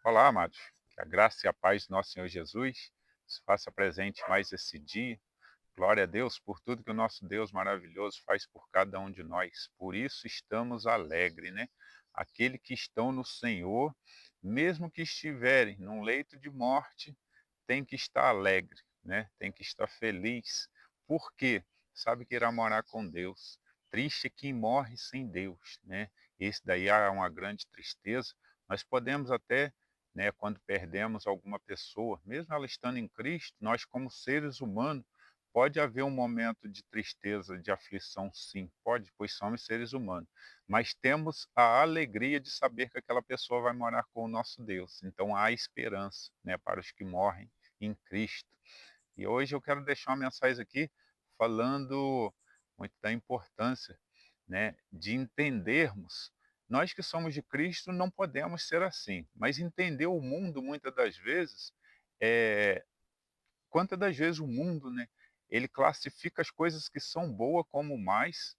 Olá, amados. Que a graça e a paz do nosso Senhor Jesus se faça presente mais esse dia. Glória a Deus por tudo que o nosso Deus maravilhoso faz por cada um de nós. Por isso estamos alegres, né? Aquele que estão no Senhor, mesmo que estiverem num leito de morte, tem que estar alegre, né? Tem que estar feliz. Por quê? Sabe que irá morar com Deus. Triste é quem morre sem Deus, né? Esse daí é uma grande tristeza. Nós podemos até, né, quando perdemos alguma pessoa, mesmo ela estando em Cristo, nós como seres humanos, pode haver um momento de tristeza, de aflição, sim, pode, pois somos seres humanos. Mas temos a alegria de saber que aquela pessoa vai morar com o nosso Deus. Então há esperança, né, para os que morrem em Cristo. E hoje eu quero deixar uma mensagem aqui falando muito da importância, né, de entendermos. Nós que somos de Cristo não podemos ser assim, mas entender o mundo muitas das vezes, é, quantas das vezes o mundo, né, ele classifica as coisas que são boas como mais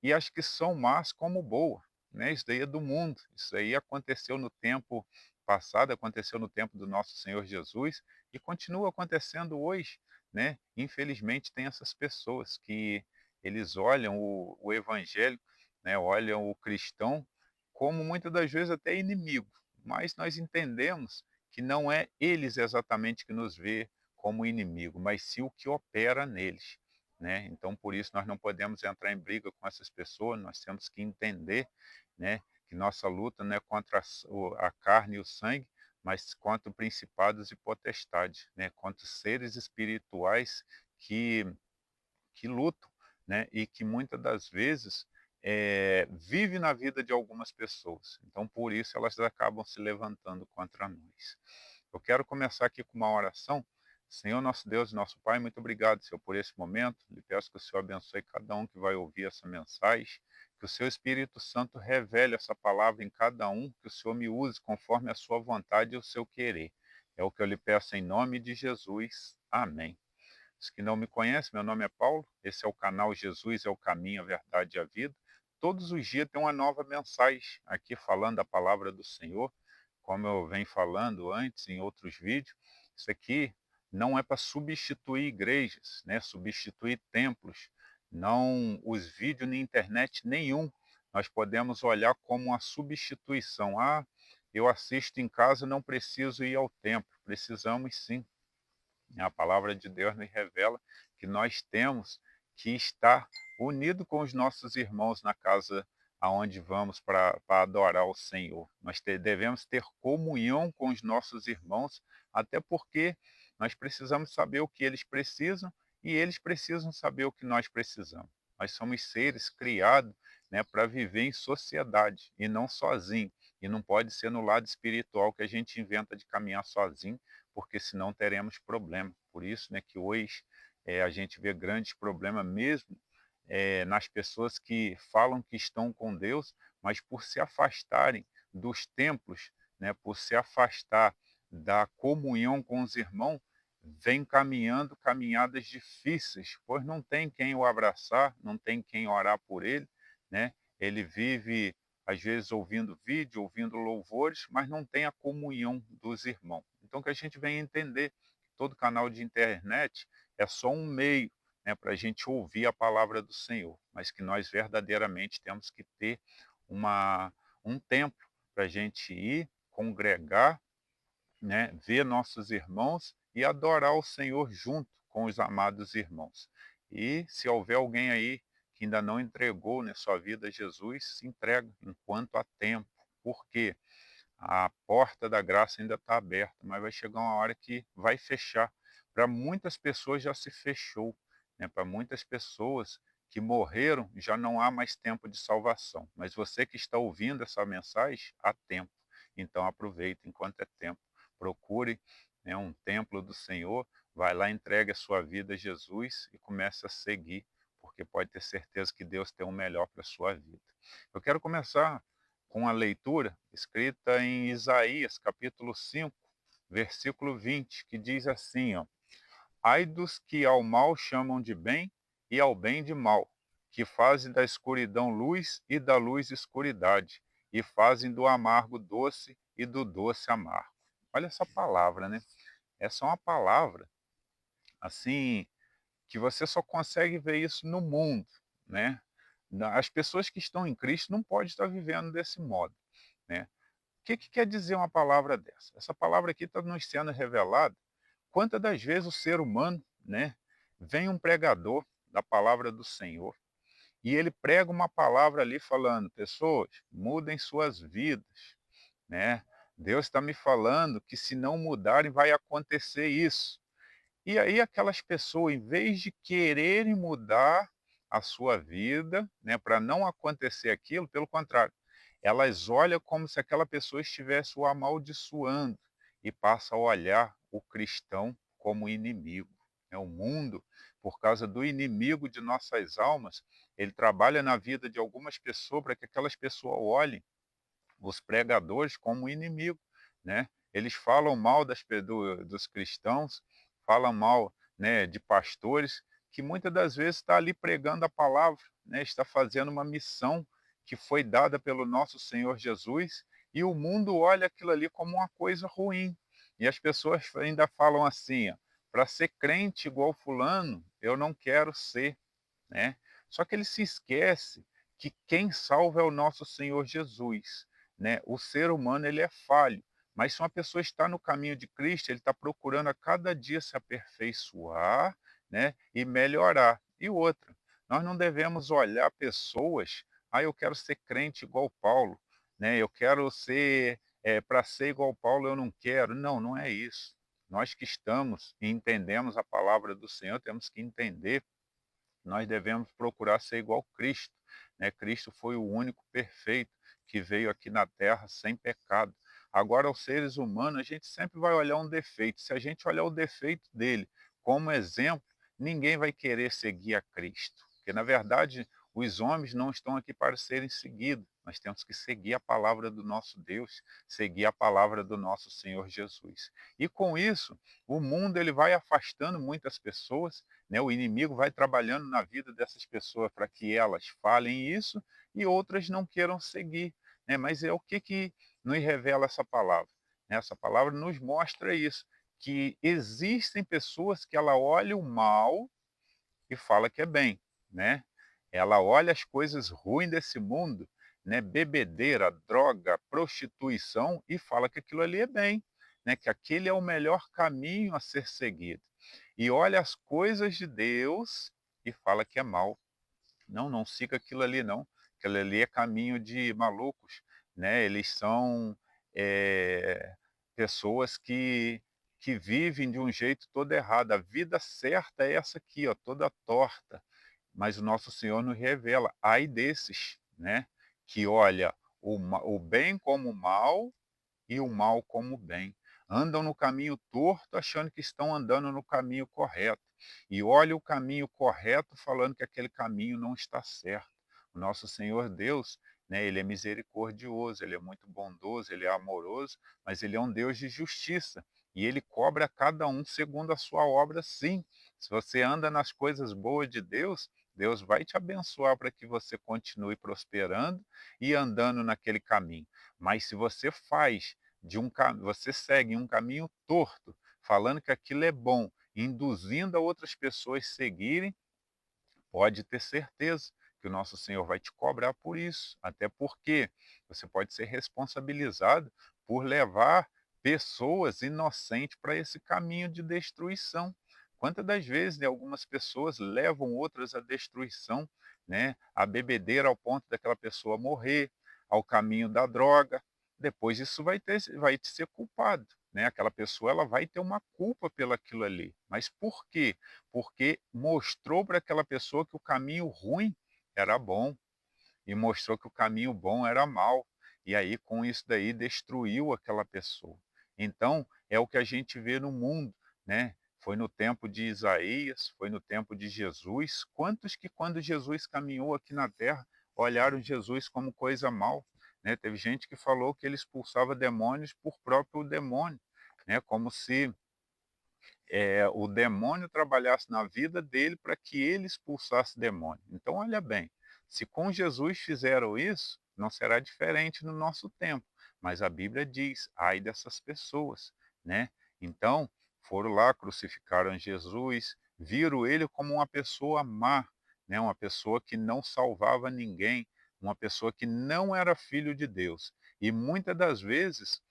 e as que são más como boa, né? Isso daí é do mundo. Isso aí aconteceu no tempo passado, aconteceu no tempo do nosso Senhor Jesus e continua acontecendo hoje, né? Infelizmente tem essas pessoas que eles olham o evangelho, né? Olham o cristão como muitas das vezes até inimigo, mas nós entendemos que não é eles exatamente que nos vê como inimigo, mas sim o que opera neles, né? Então, por isso, nós não podemos entrar em briga com essas pessoas, nós temos que entender, né, que nossa luta não é contra a carne e o sangue, mas contra principados e potestades, né, contra seres espirituais que, que lutam, né, e que muitas das vezes vive na vida de algumas pessoas. Então, por isso, elas acabam se levantando contra nós. Eu quero começar aqui com uma oração. Senhor nosso Deus e nosso Pai, muito obrigado, Senhor, por esse momento. Lhe peço que o Senhor abençoe cada um que vai ouvir essa mensagem, que o seu Espírito Santo revele essa palavra em cada um, que o Senhor me use conforme a sua vontade e o seu querer. É o que eu lhe peço em nome de Jesus. Amém. Os que não me conhecem, meu nome é Paulo, esse é o canal Jesus é o caminho, a verdade e a vida. Todos os dias tem uma nova mensagem aqui falando a palavra do Senhor, como eu venho falando antes em outros vídeos. Isso aqui não é para substituir igrejas, né? Substituir templos, não os vídeos na internet nenhum. Nós podemos olhar como uma substituição. Ah, eu assisto em casa, não preciso ir ao templo. Precisamos sim. A palavra de Deus nos revela que nós temos que estar unido com os nossos irmãos na casa aonde vamos para adorar o Senhor. Nós devemos ter comunhão com os nossos irmãos, até porque nós precisamos saber o que eles precisam e eles precisam saber o que nós precisamos. Nós somos seres criados, né, para viver em sociedade e não sozinho. E não pode ser no lado espiritual que a gente inventa de caminhar sozinho, porque senão teremos problema. Por isso, né, que hoje a gente vê grandes problemas mesmo nas pessoas que falam que estão com Deus, mas por se afastarem dos templos, né, por se afastar da comunhão com os irmãos, vem caminhando caminhadas difíceis, pois não tem quem o abraçar, não tem quem orar por ele, né? Ele vive às vezes ouvindo vídeo, ouvindo louvores, mas não tem a comunhão dos irmãos. Então que a gente venha entender que todo canal de internet é só um meio, né, para a gente ouvir a palavra do Senhor, mas que nós verdadeiramente temos que ter um tempo para a gente ir, congregar, né, ver nossos irmãos e adorar o Senhor junto com os amados irmãos. E se houver alguém aí que ainda não entregou, né, sua vida a Jesus, se entrega enquanto há tempo. Por quê? A porta da graça ainda está aberta, mas vai chegar uma hora que vai fechar. Para muitas pessoas já se fechou, né? Para muitas pessoas que morreram já não há mais tempo de salvação. Mas você que está ouvindo essa mensagem, há tempo. Então aproveite enquanto é tempo. Procure, né, um templo do Senhor, vai lá, entregue a sua vida a Jesus e comece a seguir, porque pode ter certeza que Deus tem o melhor para a sua vida. Eu quero começar com a leitura escrita em Isaías, capítulo 5, versículo 20, que diz assim, ó: Ai dos que ao mal chamam de bem e ao bem de mal, que fazem da escuridão luz e da luz escuridade, e fazem do amargo doce e do doce amargo. Olha essa palavra, né? Essa é uma palavra, assim, que você só consegue ver isso no mundo, né? As pessoas que estão em Cristo não podem estar vivendo desse modo, né? O que que quer dizer uma palavra dessa? Essa palavra aqui está nos sendo revelada. Quantas das vezes o ser humano, né, vem um pregador da palavra do Senhor e ele prega uma palavra ali falando, pessoas, mudem suas vidas, né? Deus está me falando que se não mudarem vai acontecer isso. E aí aquelas pessoas, em vez de quererem mudar a sua vida, né, para não acontecer aquilo, pelo contrário, elas olham como se aquela pessoa estivesse o amaldiçoando e passa a olhar o cristão como inimigo. É o mundo, por causa do inimigo de nossas almas, ele trabalha na vida de algumas pessoas para que aquelas pessoas olhem os pregadores como inimigo, né? Eles falam mal dos cristãos, falam mal, né, de pastores, que muitas das vezes está ali pregando a palavra, né, está fazendo uma missão que foi dada pelo nosso Senhor Jesus, e o mundo olha aquilo ali como uma coisa ruim. E as pessoas ainda falam assim, para ser crente igual fulano, eu não quero ser, né? Só que ele se esquece que quem salva é o nosso Senhor Jesus, né? O ser humano ele é falho, mas se uma pessoa está no caminho de Cristo, ele está procurando a cada dia se aperfeiçoar, né? E melhorar. E outra, nós não devemos olhar pessoas, eu quero ser crente igual Paulo, né? Eu quero ser, para ser igual Paulo eu não quero. Não, não é isso. Nós que estamos e entendemos a palavra do Senhor, temos que entender, nós devemos procurar ser igual Cristo, né? Cristo foi o único perfeito que veio aqui na terra sem pecado. Agora, aos seres humanos, a gente sempre vai olhar um defeito. Se a gente olhar o defeito dele como exemplo, ninguém vai querer seguir a Cristo. Porque, na verdade, os homens não estão aqui para serem seguidos. Nós temos que seguir a palavra do nosso Deus, seguir a palavra do nosso Senhor Jesus. E com isso, o mundo ele vai afastando muitas pessoas, né? O inimigo vai trabalhando na vida dessas pessoas para que elas falem isso e outras não queiram seguir, né? Mas é o que que nos revela essa palavra, né? Essa palavra nos mostra isso, que existem pessoas que ela olha o mal e fala que é bem, né? Ela olha as coisas ruins desse mundo, né? Bebedeira, droga, prostituição e fala que aquilo ali é bem, né? Que aquele é o melhor caminho a ser seguido. E olha as coisas de Deus e fala que é mal. Não, não siga aquilo ali não. Aquilo ali é caminho de malucos, né? Eles são pessoas que vivem de um jeito todo errado. A vida certa é essa aqui, ó, toda torta. Mas o nosso Senhor nos revela, ai desses, né? Que olha o bem como o mal e o mal como o bem. Andam no caminho torto, achando que estão andando no caminho correto. E olha o caminho correto, falando que aquele caminho não está certo. O nosso Senhor Deus, né, ele é misericordioso, ele é muito bondoso, ele é amoroso, mas ele é um Deus de justiça. E ele cobra cada um segundo a sua obra, sim. Se você anda nas coisas boas de Deus, Deus vai te abençoar para que você continue prosperando e andando naquele caminho. Mas se você faz você segue um caminho torto, falando que aquilo é bom, induzindo a outras pessoas a seguirem, pode ter certeza que o nosso Senhor vai te cobrar por isso. Até porque você pode ser responsabilizado por levar pessoas inocentes para esse caminho de destruição. Quantas das vezes, né, algumas pessoas levam outras à destruição, né, à bebedeira ao ponto daquela pessoa morrer, ao caminho da droga. Depois isso vai te ser culpado, né? Aquela pessoa ela vai ter uma culpa pelo aquilo ali. Mas por quê? Porque mostrou para aquela pessoa que o caminho ruim era bom e mostrou que o caminho bom era mal. E aí, com isso daí, destruiu aquela pessoa. Então, é o que a gente vê no mundo, né? Foi no tempo de Isaías, foi no tempo de Jesus. Quantos que, quando Jesus caminhou aqui na terra, olharam Jesus como coisa mal, né? Teve gente que falou que ele expulsava demônios por próprio demônio, né? Como se o demônio trabalhasse na vida dele para que ele expulsasse demônio. Então, olha bem, se com Jesus fizeram isso, não será diferente no nosso tempo. Mas a Bíblia diz, ai dessas pessoas, né? Então, foram lá, crucificaram Jesus, viram ele como uma pessoa má, né? Uma pessoa que não salvava ninguém, uma pessoa que não era filho de Deus. E muitas das vezes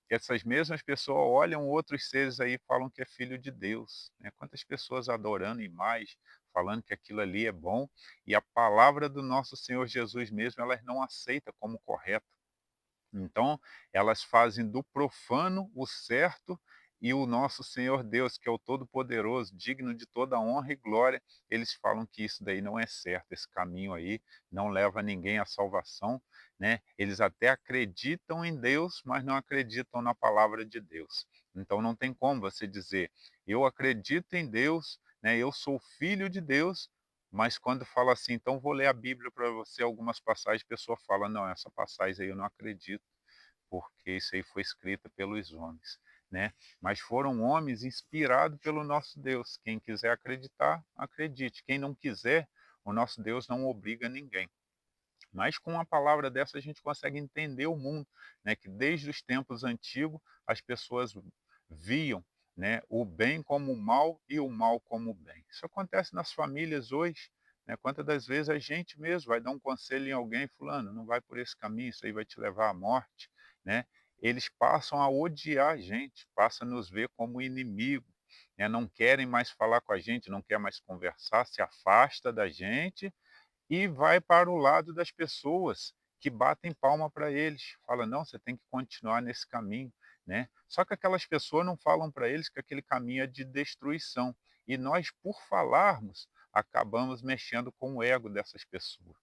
essas mesmas pessoas olham outros seres aí e falam que é filho de Deus, né? Quantas pessoas adorando imagens, falando que aquilo ali é bom, e a palavra do nosso Senhor Jesus mesmo, elas não aceitam como correta. Então, elas fazem do profano o certo, e o nosso Senhor Deus, que é o Todo-Poderoso, digno de toda honra e glória, eles falam que isso daí não é certo, esse caminho aí não leva ninguém à salvação, né? Eles até acreditam em Deus, mas não acreditam na palavra de Deus. Então não tem como você dizer, eu acredito em Deus, né? Eu sou filho de Deus, mas quando fala assim, então vou ler a Bíblia para você, algumas passagens, a pessoa fala, não, essa passagem aí eu não acredito, porque isso aí foi escrito pelos homens, né? Mas foram homens inspirados pelo nosso Deus. Quem quiser acreditar, acredite. Quem não quiser, o nosso Deus não obriga ninguém. Mas com uma palavra dessa a gente consegue entender o mundo, né? Que desde os tempos antigos as pessoas viam, né, o bem como o mal e o mal como o bem. Isso acontece nas famílias hoje, né? Quantas das vezes a gente mesmo vai dar um conselho em alguém, fulano, não vai por esse caminho, isso aí vai te levar à morte, né? Eles passam a odiar a gente, passam a nos ver como inimigo, né? Não querem mais falar com a gente, não quer mais conversar, se afasta da gente e vai para o lado das pessoas que batem palma para eles. Fala: "Não, você tem que continuar nesse caminho", né. Só que aquelas pessoas não falam para eles que aquele caminho é de destruição. E nós, por falarmos, acabamos mexendo com o ego dessas pessoas.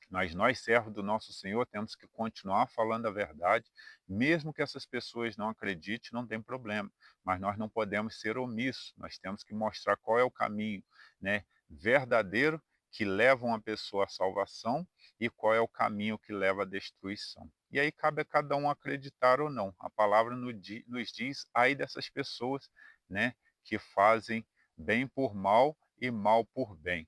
Mas nós, servos do nosso Senhor, temos que continuar falando a verdade, mesmo que essas pessoas não acreditem, não tem problema. Mas nós não podemos ser omissos, nós temos que mostrar qual é o caminho, né, verdadeiro que leva uma pessoa à salvação e qual é o caminho que leva à destruição. E aí cabe a cada um acreditar ou não. A palavra nos diz, ai dessas pessoas, né, que fazem bem por mal e mal por bem.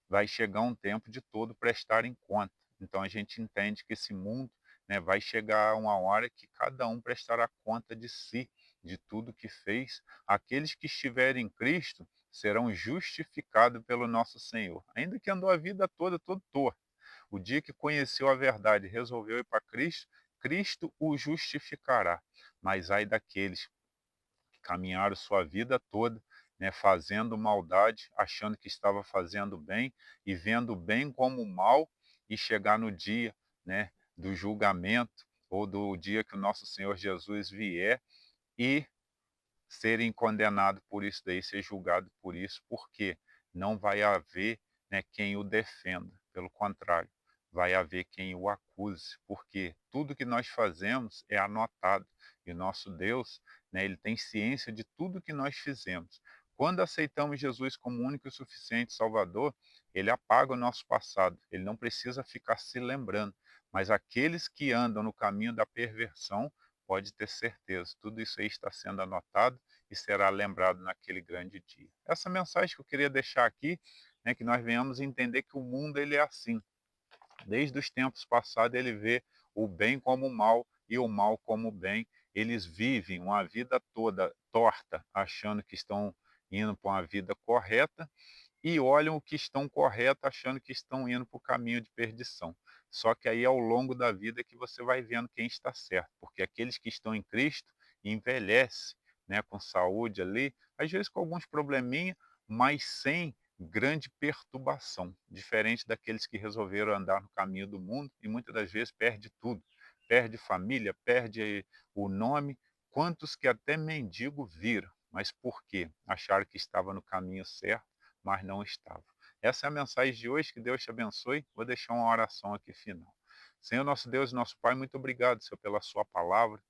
Vai chegar um tempo de todo prestarem conta. Então a gente entende que esse mundo, né, vai chegar uma hora que cada um prestará conta de si, de tudo que fez. Aqueles que estiverem em Cristo serão justificados pelo nosso Senhor, ainda que andou a vida toda todo torto. O dia que conheceu a verdade e resolveu ir para Cristo, Cristo o justificará. Mas ai daqueles caminharam sua vida toda, né, fazendo maldade, achando que estava fazendo bem e vendo o bem como mal, e chegar no dia, né, do julgamento ou do dia que o nosso Senhor Jesus vier e serem condenados por isso daí, ser julgado por isso, porque não vai haver, né, quem o defenda. Pelo contrário, vai haver quem o acuse, porque tudo que nós fazemos é anotado. E o nosso Deus, né, ele tem ciência de tudo que nós fizemos. Quando aceitamos Jesus como único e suficiente Salvador, ele apaga o nosso passado. Ele não precisa ficar se lembrando. Mas aqueles que andam no caminho da perversão, pode ter certeza, tudo isso aí está sendo anotado e será lembrado naquele grande dia. Essa mensagem que eu queria deixar aqui, né, que nós venhamos entender que o mundo ele é assim. Desde os tempos passados ele vê o bem como o mal e o mal como o bem. Eles vivem uma vida toda torta, achando que estão indo para uma vida correta, e olham o que estão correto, achando que estão indo para o caminho de perdição. Só que aí ao longo da vida é que você vai vendo quem está certo, porque aqueles que estão em Cristo envelhecem, né, com saúde ali, às vezes com alguns probleminha, mas sem grande perturbação, diferente daqueles que resolveram andar no caminho do mundo e muitas das vezes perde tudo, perde família, perde o nome, quantos que até mendigo viram, mas por quê? Acharam que estava no caminho certo, mas não estava. Essa é a mensagem de hoje, que Deus te abençoe. Vou deixar uma oração aqui final. Senhor nosso Deus e nosso Pai, muito obrigado, Senhor, pela sua palavra,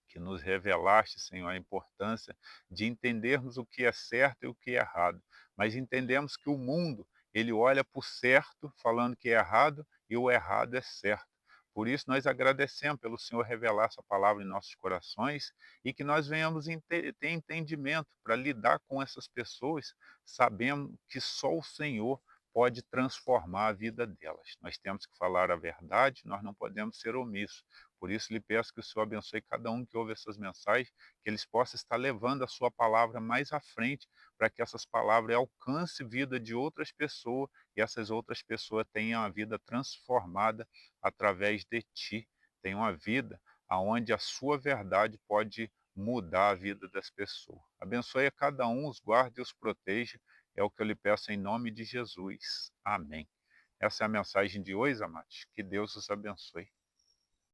que nos revelaste, Senhor, a importância de entendermos o que é certo e o que é errado. Mas entendemos que o mundo, ele olha para o certo, falando que é errado, e o errado é certo. Por isso, nós agradecemos pelo Senhor revelar essa palavra em nossos corações e que nós venhamos ter entendimento para lidar com essas pessoas, sabendo que só o Senhor pode transformar a vida delas. Nós temos que falar a verdade, nós não podemos ser omissos, Por isso, lhe peço que o Senhor abençoe cada um que ouve essas mensagens, que eles possam estar levando a sua palavra mais à frente, para que essas palavras alcancem vida de outras pessoas e essas outras pessoas tenham a vida transformada através de ti. Tenham uma vida aonde a sua verdade pode mudar a vida das pessoas. Abençoe a cada um, os guarde e os proteja. É o que eu lhe peço em nome de Jesus. Amém. Essa é a mensagem de hoje, amados. Que Deus os abençoe.